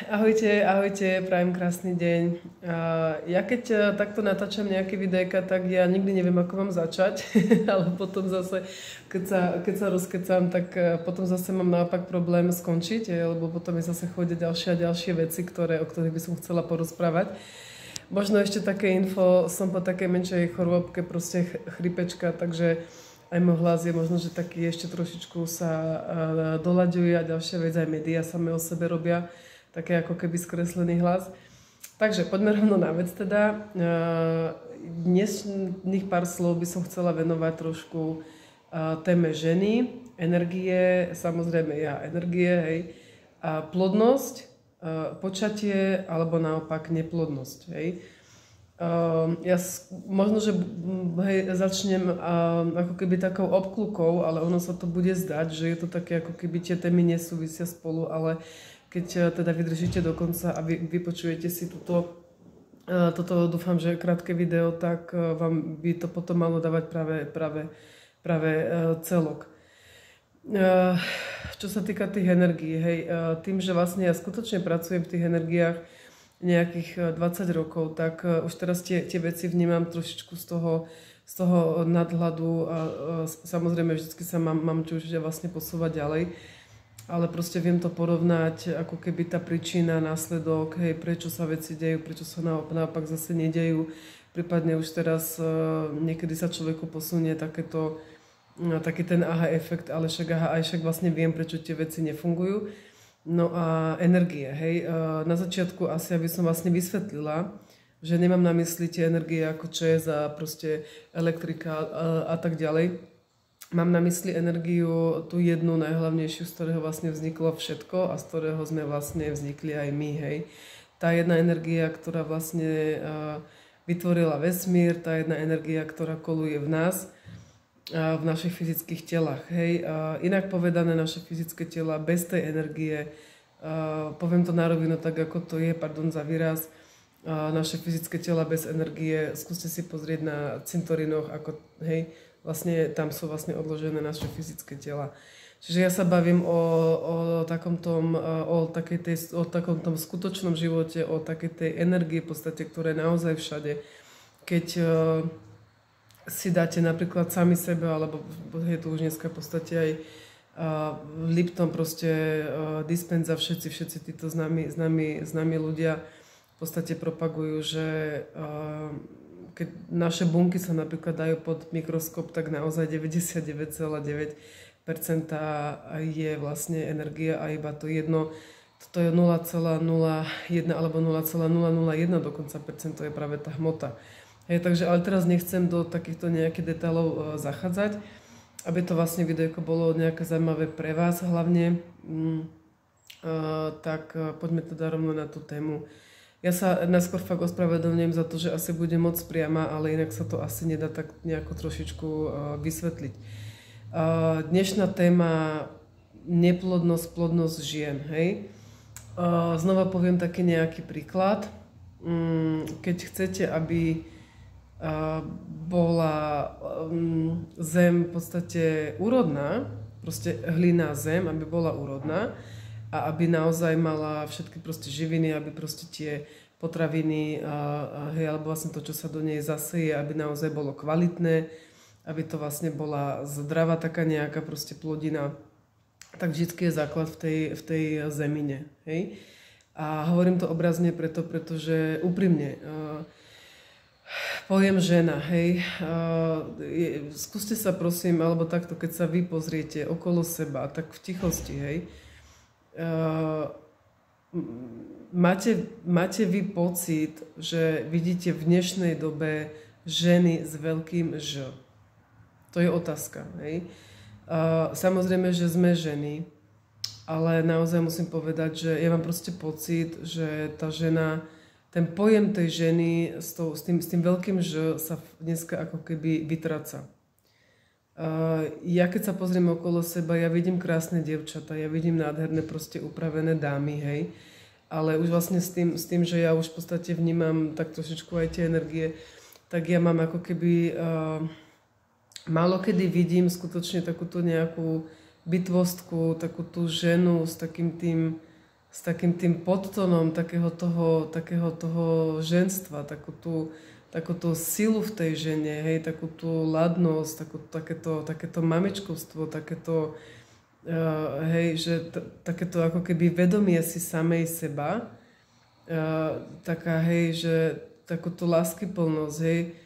Ahojte, ahojte, prajem krásny deň. Ja keď takto natáčam nejaké videjka, tak ja nikdy neviem, ako mám začať, ale potom zase, keď sa rozkecam, tak potom zase mám naopak problém skončiť, lebo potom mi zase chodia ďalšie a ďalšie veci, o ktorých by som chcela porozprávať. Možno ešte také info, som po takej menšej chorôbke, proste chrypečka, takže aj môj hlas je možno, že taký ešte trošičku sa doľaďuje a ďalšia vec, aj médiá same o sebe robia také ako keby skreslený hlas. Takže poďme rovno na vec teda. Dnešných pár slov by som chcela venovať trošku téme ženy, energie, samozrejme energie, hej, a plodnosť, počatie alebo naopak neplodnosť, hej. Možno, že začnem ako keby takou obklukou, ale ono sa to bude zdať, že je to také ako keby tie témy nesúvisia spolu, ale keď teda vydržíte do konca a vypočujete si toto dúfam, že krátke video, tak vám by to potom malo dávať práve celok. Čo sa týka tých energií, hej, tým, že vlastne ja skutočne pracujem v tých energiách nejakých 20 rokov, tak už teraz tie veci vnímam trošičku z toho nadhľadu a samozrejme vždycky sa mám čo už vlastne posúvať ďalej. Ale proste viem to porovnať, ako keby tá príčina, následok, hej, prečo sa veci dejú, prečo sa naopak zase nedejú. Prípadne už teraz niekedy sa človeku posunie taký ten aha efekt, ale však vlastne viem, prečo tie veci nefungujú. No a energie, hej. Na začiatku asi aby som vlastne vysvetlila, že nemám na mysli tie energie ako ČEZ a proste elektrika a tak ďalej. Mám na mysli energiu, tú jednu najhlavnejšiu, z ktorého vlastne vzniklo všetko a z ktorého sme vlastne vznikli aj my, hej. Tá jedna energia, ktorá vlastne vytvorila vesmír, tá jedna energia, ktorá koluje v nás, v našich fyzických telách, hej. Inak povedané, naše fyzické tela bez tej energie, poviem to na rovinu tak, ako to je, pardon za výraz, naše fyzické tela bez energie, skúste si pozrieť na cintorinoch, ako, hej, vlastne tam sú vlastne odložené naše fyzické tela. Čiže ja sa bavím o takom tom skutočnom živote, o takej tej energii v podstate, ktorá je naozaj všade. Keď si dáte napríklad sami sebe, alebo je tu už dneska v podstate aj Lipton, proste Dispenza, všetci títo známi ľudia v podstate propagujú, že keď naše bunky sa napríklad dajú pod mikroskop, tak naozaj 99,9% je vlastne energia a iba to jedno, toto je 0,01 alebo 0,001 dokonca percento je práve tá hmota. Hej, takže ale teraz nechcem do takýchto nejakých detailov zachádzať, aby to vlastne videjko bolo nejaké zaujímavé pre vás hlavne, tak poďme teda rovno na tú tému. Ja sa najskôr fakt ospravedlňujem za to, že asi bude moc priama, ale inak sa to asi nedá tak nejako trošičku vysvetliť. Dnešná téma neplodnosť, plodnosť žien, hej. Znova poviem taký nejaký príklad. Keď chcete, aby bola zem v podstate úrodná, proste hlina zem, aby bola úrodná, a aby naozaj mala všetky proste živiny, aby proste tie potraviny, hej, alebo vlastne to, čo sa do nej zaseje, aby naozaj bolo kvalitné, aby to vlastne bola zdravá taká nejaká proste plodina, tak vždycky je základ v tej zemine, hej. A hovorím to obrazne pretože úprimne, pojem žena, hej, skúste sa prosím, alebo takto, keď sa vy pozriete okolo seba, tak v tichosti, hej, máte vy pocit, že vidíte v dnešnej dobe ženy s veľkým Ž? To je otázka, hej. Samozrejme, že sme ženy, ale naozaj musím povedať, že ja mám proste pocit, že tá žena, ten pojem tej ženy s tým veľkým Ž sa dneska ako keby vytráca. Ja keď sa pozriem okolo seba, ja vidím krásne dievčatá, ja vidím nádherné proste upravené dámy, hej. Ale už vlastne s tým, že ja už v podstate vnímam tak trošičku aj tie energie, tak ja mám ako keby málo kedy vidím skutočne takúto nejakú bytvostku, takú tú ženu s takým tým s takým tým podtónom takého toho ženstva, takú tú silu v tej žene, hej, takú tú ladnosť, takéto mamečkovstvo, hej, že takéto ako keby vedomie si samej seba, taká, hej, že takúto láskyplnosť, hej.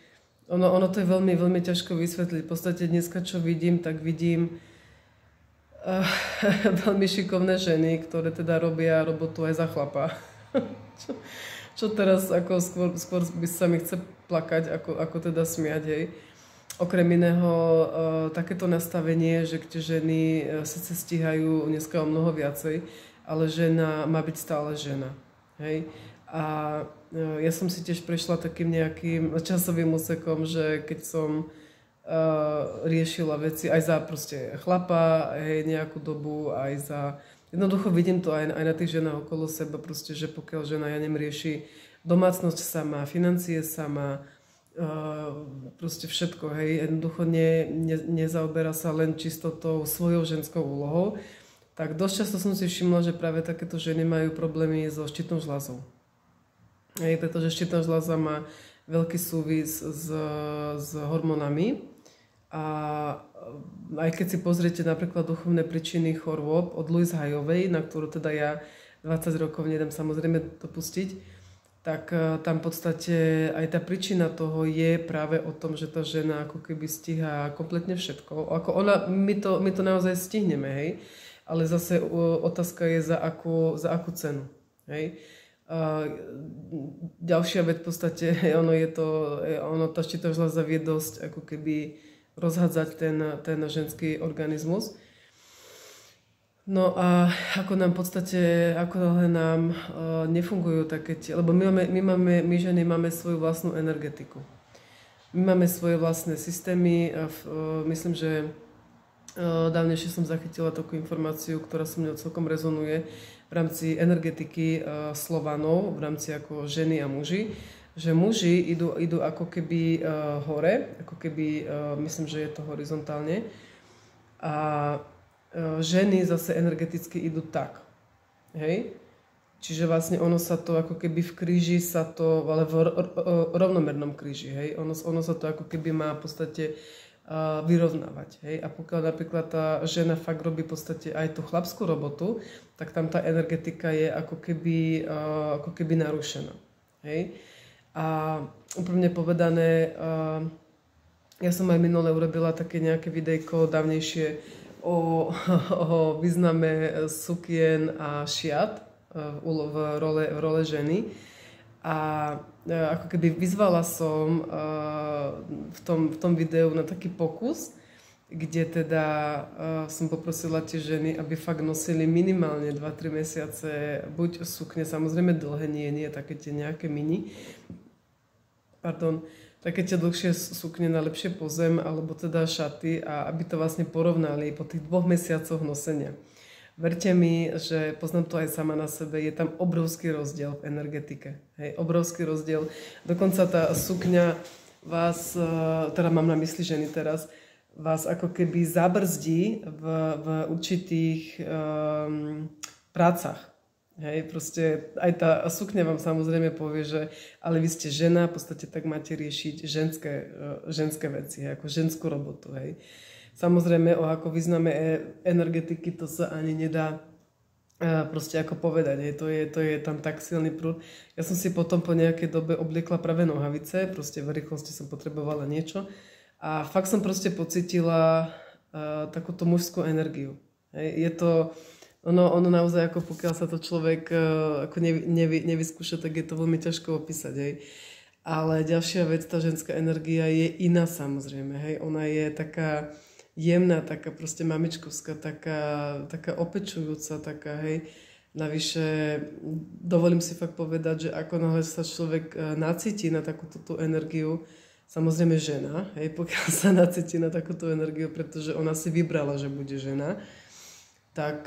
Ono to je veľmi, veľmi ťažko vysvetliť. V podstate dneska, čo vidím, tak vidím veľmi šikovné ženy, ktoré teda robia robotu aj za chlapa. čo teraz ako skôr by sa mi chce plakať, ako teda smiať, hej. Okrem iného takéto nastavenie, že kde ženy síce stíhajú dneska o mnoho viacej, ale žena má byť stále žena, hej. A ja som si tiež prešla takým nejakým časovým úsekom, že keď som riešila veci aj za proste chlapa, hej, nejakú dobu, aj za... Jednoducho vidím to aj na tých ženách okolo seba, proste, že pokiaľ žena, ja neviem, rieši domácnosť sama, financie sama, proste všetko, hej, jednoducho nezaoberá sa len čisto tou svojou ženskou úlohou, tak dosť často som si všimla, že práve takéto ženy majú problémy so štítnou žľazou. Hej, pretože štítna žľaza má veľký súvis s hormónami. A aj keď si pozriete napríklad duchovné príčiny chorôb od Louise Hayovej, na ktorú teda ja 20 rokov nedám samozrejme dopustiť, tak tam v podstate aj tá príčina toho je práve o tom, že tá žena ako keby stíha kompletne všetko. My to naozaj stihneme, hej, ale zase otázka je za akú cenu, hej. Ďalšia vec v podstate, tá štítna žľaza vie dosť ako keby rozhádzať ten ženský organizmus. No a ako nám v podstate, ako nám nefungujú také lebo my ženy máme svoju vlastnú energetiku. My máme svoje vlastné systémy a myslím, že dávnejšie som zachytila takú informáciu, ktorá so mnou celkom rezonuje v rámci energetiky Slovanov, v rámci ako ženy a muži, že muži idú ako keby hore, ako keby, myslím, že je to horizontálne, a ženy zase energeticky idú tak, hej? Čiže vlastne ono sa to ako keby v kríži sa to, ale v rovnomernom kríži, hej? Ono sa to ako keby má v podstate vyrovnávať, hej? A pokiaľ napríklad tá žena fakt robí v podstate aj tú chlapskú robotu, tak tam tá energetika je ako keby narušená, hej? A úplne povedané, ja som aj minule urobila také nejaké videjko dávnejšie o význame sukien a šiat v role ženy. A ako keby vyzvala som v tom videu na taký pokus, kde teda som poprosila tie ženy, aby fakt nosili minimálne 2-3 mesiace buď sukne, samozrejme dlhé, nie také tie nejaké mini, také tie dlhšie sukne na lepšie pozem, alebo teda šaty, a aby to vlastne porovnali po tých 2 mesiacoch nosenia. Verte mi, že poznám to aj sama na sebe, je tam obrovský rozdiel v energetike. Hej, obrovský rozdiel. Dokonca tá sukňa vás, teda mám na mysli ženy teraz, vás ako keby zabrzdí v určitých prácach. Hej, proste aj tá sukňa vám samozrejme povie, že ale vy ste žena, v podstate tak máte riešiť ženské veci, ako ženskú robotu, hej. Samozrejme, ako význame energetiky, to sa ani nedá proste ako povedať, hej. To je tam tak silný prúd. Ja som si potom po nejakej dobe obliekla práve nohavice, proste v rýchlosti som potrebovala niečo a fakt som proste pocítila takúto mužskú energiu. Hej. Je to ono naozaj, ako pokiaľ sa to človek ako nevyskúša, tak je to veľmi ťažko opísať, hej. Ale ďalšia vec, tá ženská energia je iná samozrejme, hej. Ona je taká jemná, taká proste mamičkovská, taká opečujúca, taká, hej. Navyše, dovolím si fakt povedať, že ako náhle sa človek nacíti na takúto tú energiu, samozrejme žena, hej, pokiaľ sa nacíti na takúto energiu, pretože ona si vybrala, že bude žena, tak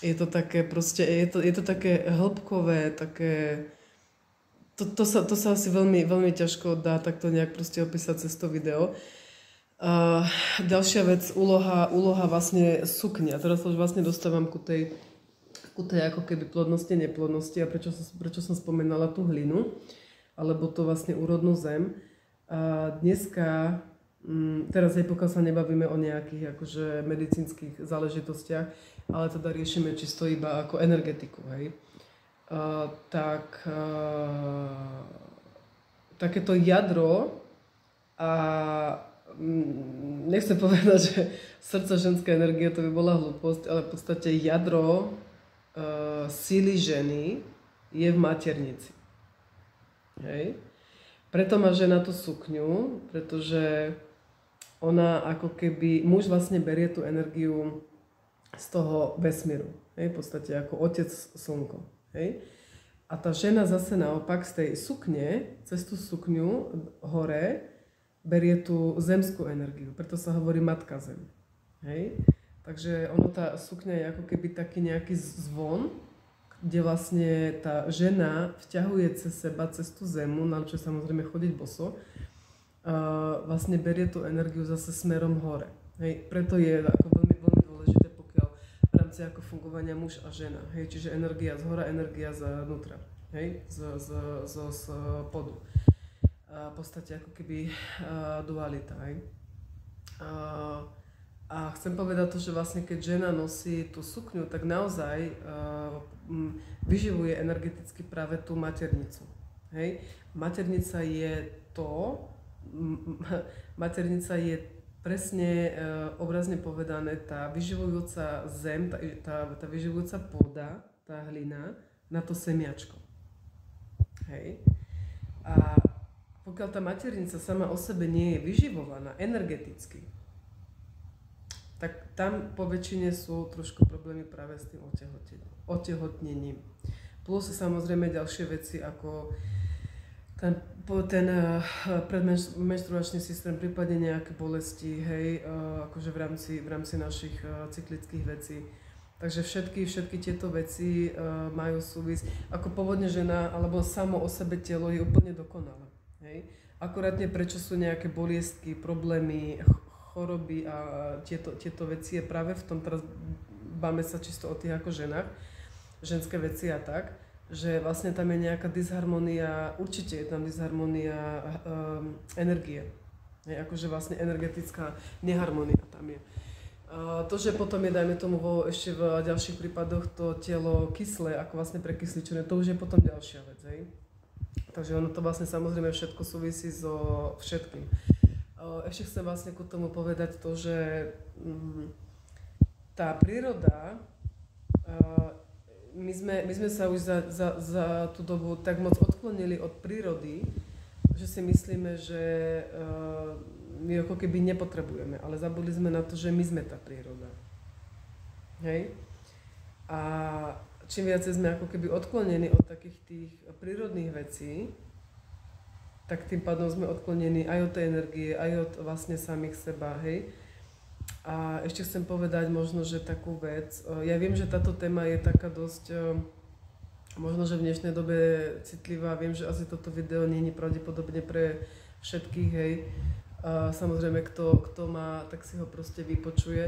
je to také proste, je to také hĺbkové, také... To sa asi veľmi, veľmi ťažko dá takto nejak proste opísať cez to video. Ďalšia vec, úloha vlastne sukňa. Teraz sa už vlastne dostávam ku tej ku tej ako keby plodnosti, neplodnosti a prečo som spomenala tú hlinu, alebo to vlastne úrodnú zem. A dneska, teraz aj pokiaľ sa nebavíme o nejakých akože medicínskych záležitostiach, ale teda riešime čisto iba ako energetiku, hej. Takéto jadro a nechcem povedať, že srdce ženská energie to by bola hlúposť, ale v podstate jadro síly ženy je v maternici. Hej. Preto má žena tú sukňu, pretože ona ako keby, muž vlastne berie tú energiu z toho vesmíru. Hej. V podstate ako otec slnko. Hej. A tá žena zase naopak z tej sukne, cez tú sukňu hore, berie tú zemskú energiu. Preto sa hovorí matka zem. Hej. Takže ono, tá sukňa je ako keby taký nejaký zvon, kde vlastne tá žena vťahuje cez seba, cez tú zemu, naučí samozrejme chodiť boso, vlastne berie tú energiu zase smerom hore. Hej. Preto je ako veľmi, veľmi dôležité, pokiaľ v rámci ako fungovania muž a žena. Hej. Čiže energia z hora, energia znútra. Hej. Z podu. V podstate ako keby dualita. Hej. A chcem povedať to, že vlastne keď žena nosí tú sukňu, tak naozaj vyživuje energeticky práve tú maternicu. Hej. Maternica je presne obrazne povedané tá vyživujúca zem, tá vyživujúca pôda, tá hlina na to semiačko. Hej. A pokiaľ tá maternica sama o sebe nie je vyživovaná energeticky, tak tam po väčšine sú trošku problémy práve s tým otehotnením. Plus samozrejme ďalšie veci ako ten predmenštruačný systém, prípadne nejaké bolesti, hej, akože v rámci našich cyklických vecí. Takže všetky tieto veci majú súvisť. Ako pôvodne žena, alebo samo o sebe telo je úplne dokonalé. Hej. Akurátne prečo sú nejaké boliestky, problémy, choroby a tieto veci je práve v tom, teraz báme sa čisto o tých ako ženách, ženské veci a tak, že vlastne tam je nejaká disharmónia, určite je tam disharmónia energie. Je, akože vlastne energetická neharmónia tam je. To, že potom je, dajme tomu, ešte v ďalších prípadoch to telo kyslé, ako vlastne prekysličené, to už je potom ďalšia vec, hej. Takže ono to vlastne samozrejme všetko súvisí so všetkým. Ešte chcem vlastne ku tomu povedať to, že tá príroda, my sme sa už za tú dobu tak moc odklonili od prírody, že si myslíme, že my ako keby nepotrebujeme, ale zabudli sme na to, že my sme tá príroda. Hej? A čím viacej sme ako keby odklonení od takých tých prírodných vecí, tak tým pádom sme odklonení aj od tej energie, aj od vlastne samých seba, hej. A ešte chcem povedať možno, že takú vec, ja viem, že táto téma je taká dosť, možno, že v dnešnej dobe citlivá, viem, že asi toto video nie je pravdepodobne pre všetkých, hej. Samozrejme, kto má, tak si ho proste vypočuje.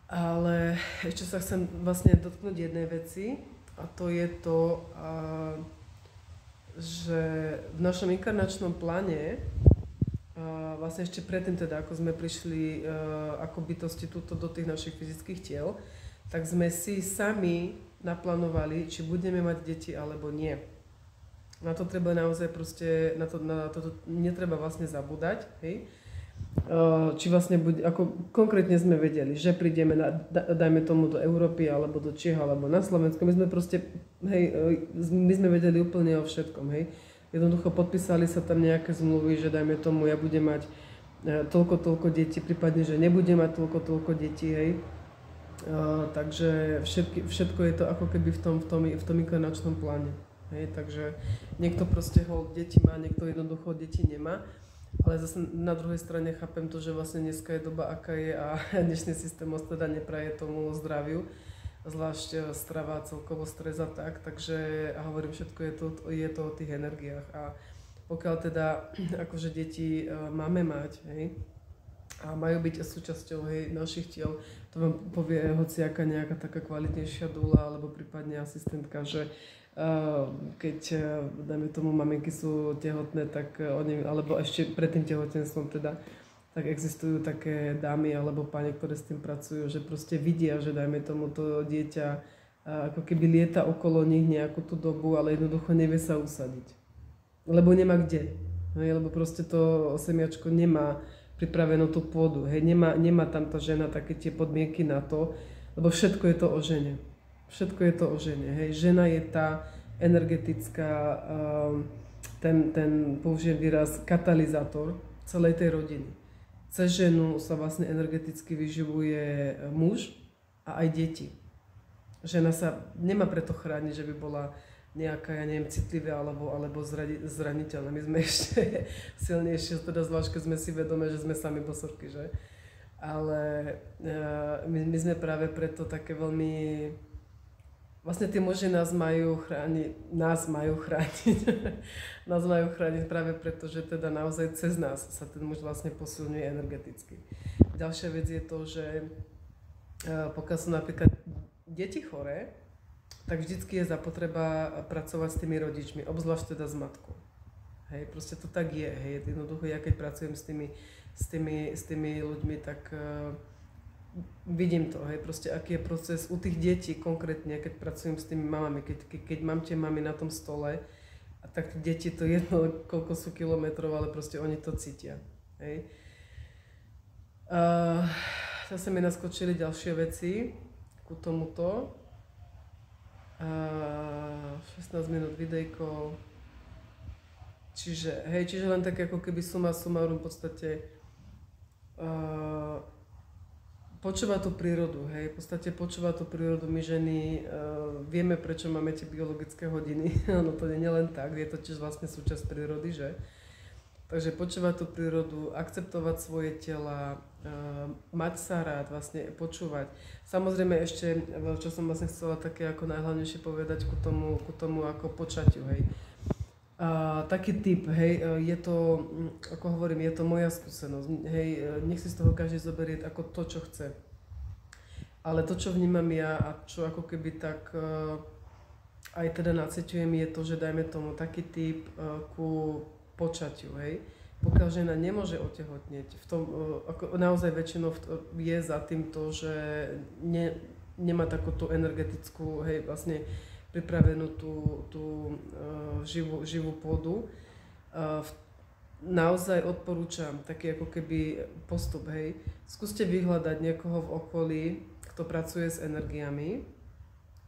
Ale ešte sa chcem vlastne dotknúť jednej veci, a to je to, že v našom inkarnačnom pláne, vlastne ešte predtým teda, ako sme prišli ako bytosti túto do tých našich fyzických tiel, tak sme si sami naplánovali, či budeme mať deti alebo nie. Na to treba naozaj proste, na to netreba vlastne zabúdať, hej. Či vlastne ako konkrétne sme vedeli, že prídeme dajme tomu do Európy, alebo do Čiech, alebo na Slovensku. My sme proste, hej, my sme vedeli úplne o všetkom, hej. Jednoducho podpísali sa tam nejaké zmluvy, že dajme tomu, ja budem mať toľko detí, prípadne, že nebudem mať toľko detí, hej. Takže všetko je to ako keby v tom inkarnačnom pláne, hej. Takže niekto proste deti má, niekto jednoducho deti nemá. Ale zase na druhej strane chápem to, že vlastne dneska je doba, aká je a dnešný systém teda nepraje tomu zdraviu, zvlášť strava, celkovo stres a tak, takže hovorím, všetko je to o tých energiách a pokiaľ teda akože deti máme mať, hej, a majú byť súčasťou, hej, našich tiel. To vám povie hociaká nejaká taká kvalitnejšia dula alebo prípadne asistentka, že keď, dajme tomu, maminky sú tehotné, tak oni, alebo ešte pred tým tehotenstvom teda, tak existujú také dámy alebo páni, ktoré s tým pracujú, že proste vidia, že dajme tomu to dieťa ako keby lieta okolo nich nejakú tú dobu, ale jednoducho nevie sa usadiť. Lebo nemá kde. Hej, lebo proste to semiačko nemá pripravenú tú pôdu. Hej, nemá tam tá žena také tie podmienky na to, lebo všetko je to o žene. Všetko je to o žene. Hej. Žena je tá energetická, ten použijem výraz, katalizátor celej tej rodiny. Cez ženu sa vlastne energeticky vyživuje muž a aj deti. Žena sa nemá preto chrániť, že by bola nejaká, ja neviem, citlivá alebo zraniteľná. My sme ešte silnejšie, teda zvlášť, keď sme si vedomé, že sme sami bosorky, že? Ale my sme práve preto také veľmi... Vlastne tí muži nás majú chrániť, nás majú chrániť práve preto, že teda naozaj cez nás sa ten muž vlastne posilňuje energeticky. Ďalšia vec je to, že pokiaľ sú napríklad deti choré, tak vždycky je zapotreba pracovať s tými rodičmi, obzvlášť teda s matkou. Hej, proste to tak je, hej, jednoducho ja keď pracujem s tými ľuďmi, tak vidím to, hej, proste aký je proces u tých detí konkrétne, keď pracujem s tými mamami, keď mám tie mamy na tom stole, a tak deti to jedno, koľko sú kilometrov, ale proste oni to cítia, hej. Zase mi naskočili ďalšie veci ku tomuto. 16 minút videjko. Čiže len tak ako keby suma sumarum v podstate počúva tú prírodu, hej, v podstate počúva tú prírodu, my ženy vieme, prečo máme tie biologické hodiny, no to nie je len tak, je to tiež vlastne súčasť prírody, že? Takže počúvať tú prírodu, akceptovať svoje tela, mať sa rád, vlastne počúvať. Samozrejme ešte, čo som vlastne chcela také ako najhlavnejšie povedať ku tomu ako počatiu, hej. Taký typ, hej, je to, ako hovorím, je to moja skúsenosť, hej, nech si z toho každý zoberie ako to, čo chce. Ale to, čo vnímam ja a čo ako keby tak aj teda naciťujem, je to, že dajme tomu taký typ ku počatiu, hej. Pokiaľ žena nemôže otehotnieť, v tom, ako naozaj väčšinou je za tým to, že nemá takú tú energetickú, hej, vlastne pripravenú tú živú pôdu. Naozaj odporúčam taký ako keby postup, hej. Skúste vyhľadať niekoho v okolí, kto pracuje s energiami,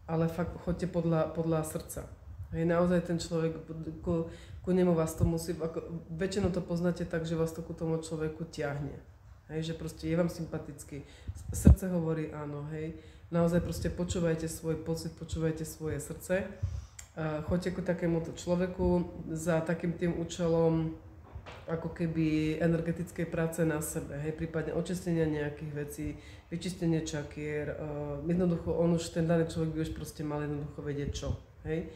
ale fakt choďte podľa srdca. Hej, naozaj ten človek, ku nemu vás to musí, ako, väčšinou to poznáte tak, že vás to ku tomu človeku ťahne. Hej, že proste je vám sympatický. Srdce hovorí áno, hej. Naozaj proste počúvajte svoj pocit, počúvajte svoje srdce. Choďte ku takémuto človeku za takým tým účelom ako keby energetickej práce na sebe, hej, prípadne očistenia nejakých vecí, vyčistenie čakier, jednoducho on už, ten daný človek by už proste mal jednoducho vedieť čo, hej.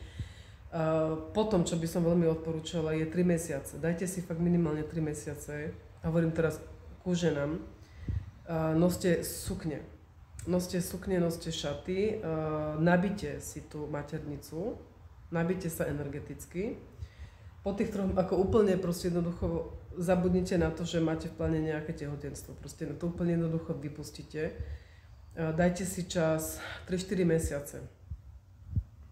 Potom, čo by som veľmi odporúčala, je 3 mesiace. Dajte si fakt minimálne 3 mesiace, hovorím teraz ku ženám, noste sukne, noste šaty, nabite si tú maternicu, nabite sa energeticky. Po tých troch, ako úplne proste jednoducho zabudnite na to, že máte v pláne nejaké tehotenstvo. Proste to úplne jednoducho vypustíte. Dajte si čas 3-4 mesiace.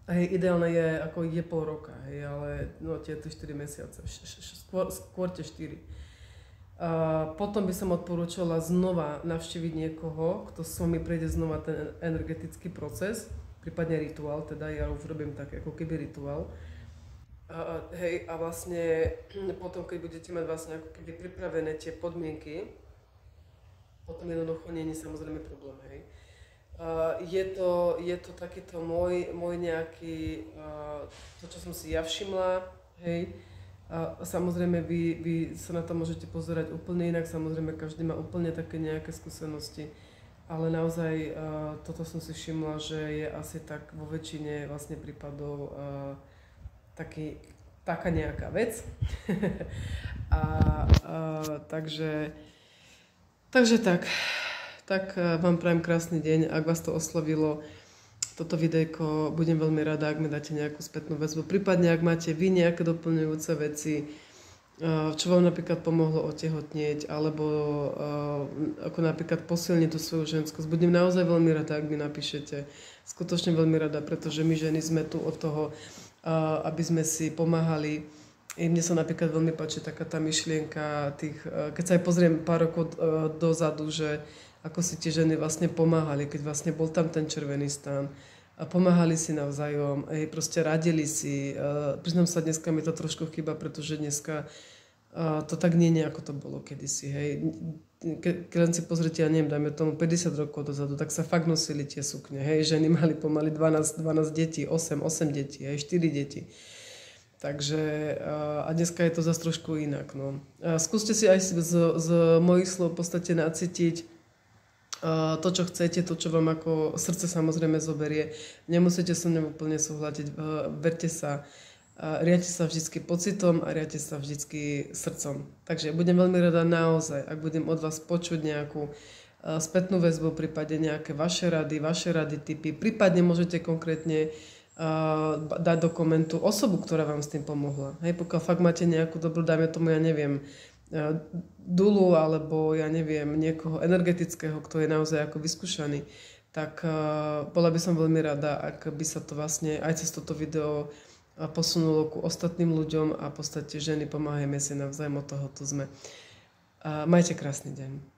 Hej, ideálne je ako je pol roka, hej, ale no tie 3-4 mesiace, skôr tie 4. Potom by som odporúčala znova navštíviť niekoho, kto s vami prejde znova ten energetický proces, prípadne rituál, teda ja už robím tak ako keby rituál. Hej, a vlastne potom, keď budete mať vlastne ako keby pripravené tie podmienky, potom jednoducho nie je samozrejme problém, hej. Je to takýto môj nejaký, to čo som si ja všimla, hej. Samozrejme vy sa na to môžete pozerať úplne inak, samozrejme každý má úplne také nejaké skúsenosti, ale naozaj toto som si všimla, že je asi tak vo väčšine vlastne prípadov taká nejaká vec. Takže Takže tak vám prajem krásny deň. Ak vás to oslovilo, toto videjko, budem veľmi rada, ak mi dáte nejakú spätnú väzbu. Prípadne, ak máte vy nejaké doplňujúce veci, čo vám napríklad pomohlo otehotnieť, alebo ako napríklad posilniť tú svoju ženskosť. Budem naozaj veľmi rada, ak mi napíšete. Skutočne veľmi rada, pretože my ženy sme tu od toho, aby sme si pomáhali. I mne sa napríklad veľmi páči taká tá myšlienka tých, keď sa aj pozriem pár rokov dozadu, že ako si tie ženy vlastne pomáhali, keď vlastne bol tam ten červený stán. A pomáhali si navzájom, proste radili si. Priznám sa, dneska mi to trošku chýba, pretože dneska to tak nie je, ako to bolo kedysi. Hej. Keď len si pozrite, ja neviem, dajme tomu 50 rokov dozadu, tak sa fakt nosili tie sukne. Hej. Ženy mali pomaly 12 detí, 8 detí, hej, 4 deti. Takže, a dneska je to zase trošku inak. No. Skúste si aj z mojich slov v podstate nacítiť to, čo chcete, to, čo vám ako srdce samozrejme zoberie. Nemusíte so mnou úplne súhlasiť, verte sa, riadte sa vždycky pocitom a riadte sa vždycky srdcom. Takže budem veľmi rada naozaj, ak budem od vás počuť nejakú spätnú väzbu, prípadne nejaké vaše rady, tipy, prípadne môžete konkrétne dať do komentu osobu, ktorá vám s tým pomohla. Hej, pokiaľ fakt máte nejakú dobrú, dajme tomu, ja neviem, dulu alebo ja neviem, niekoho energetického, kto je naozaj ako vyskúšaný, tak bola by som veľmi rada, ak by sa to vlastne aj cez toto video posunulo ku ostatným ľuďom a v podstate ženy, pomáhajme si navzájom, od toho tu sme. Majte krásny deň.